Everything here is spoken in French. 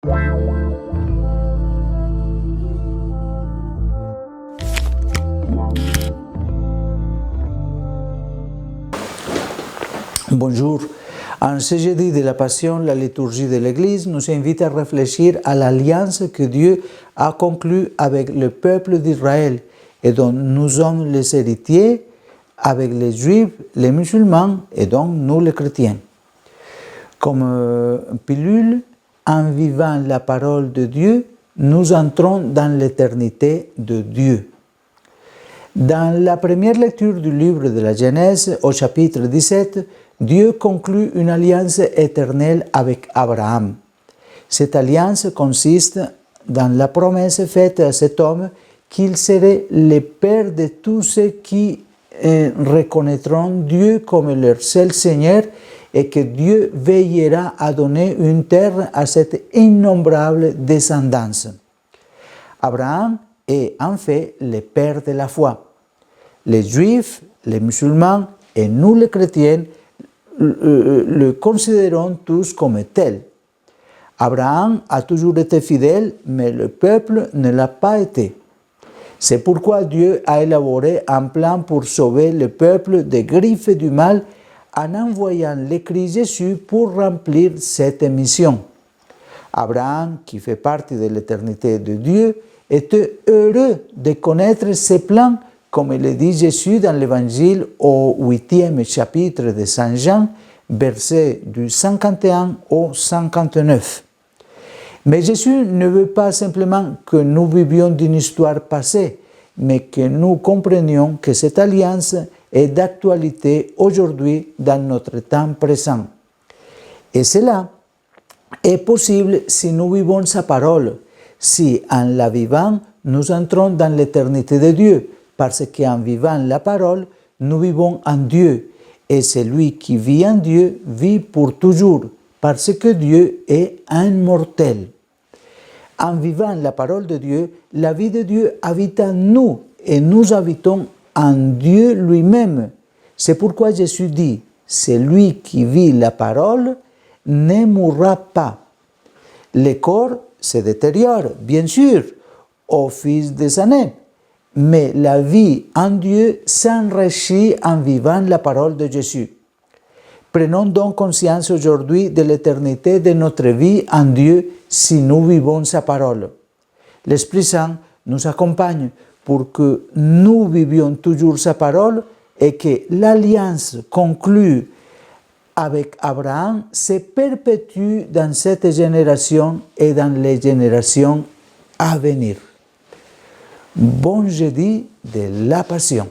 Bonjour. En ce jeudi de la Passion, la liturgie de l'Église nous invite à réfléchir à l'alliance que Dieu a conclue avec le peuple d'Israël et dont nous sommes les héritiers avec les Juifs, les musulmans et donc nous les chrétiens. Comme pilule, en vivant la parole de Dieu, nous entrons dans l'éternité de Dieu. Dans la première lecture du livre de la Genèse, au chapitre 17, Dieu conclut une alliance éternelle avec Abraham. Cette alliance consiste dans la promesse faite à cet homme qu'il serait le père de tous ceux qui reconnaîtront Dieu comme leur seul Seigneur et que Dieu veillera à donner une terre à cette innombrable descendance. Abraham est en fait le père de la foi. Les Juifs, les musulmans et nous les chrétiens le considérons tous comme tel. Abraham a toujours été fidèle, mais le peuple ne l'a pas été. C'est pourquoi Dieu a élaboré un plan pour sauver le peuple des griffes du mal en envoyant le Christ Jésus pour remplir cette mission. Abraham, qui fait partie de l'éternité de Dieu, était heureux de connaître ses plans, comme le dit Jésus dans l'Évangile au 8e chapitre de Saint Jean, versets du 51 au 59. Mais Jésus ne veut pas simplement que nous vivions d'une histoire passée, mais que nous comprenions que cette alliance est d'actualité aujourd'hui dans notre temps présent. Et cela est possible si nous vivons sa parole, si en la vivant, nous entrons dans l'éternité de Dieu, parce qu'en vivant la parole, nous vivons en Dieu, et celui qui vit en Dieu vit pour toujours, parce que Dieu est immortel. En vivant la parole de Dieu, la vie de Dieu habite en nous, et nous habitons en Dieu lui-même. C'est pourquoi Jésus dit, « Celui qui vit la parole ne mourra pas ». Le corps se détériore, bien sûr, au fil des années, mais la vie en Dieu s'enrichit en vivant la parole de Jésus. Prenons donc conscience aujourd'hui de l'éternité de notre vie en Dieu si nous vivons sa parole. L'Esprit Saint nous accompagne pour que nous vivions toujours sa parole et que l'alliance conclue avec Abraham se perpétue dans cette génération et dans les générations à venir. Bon jeudi de la Passion.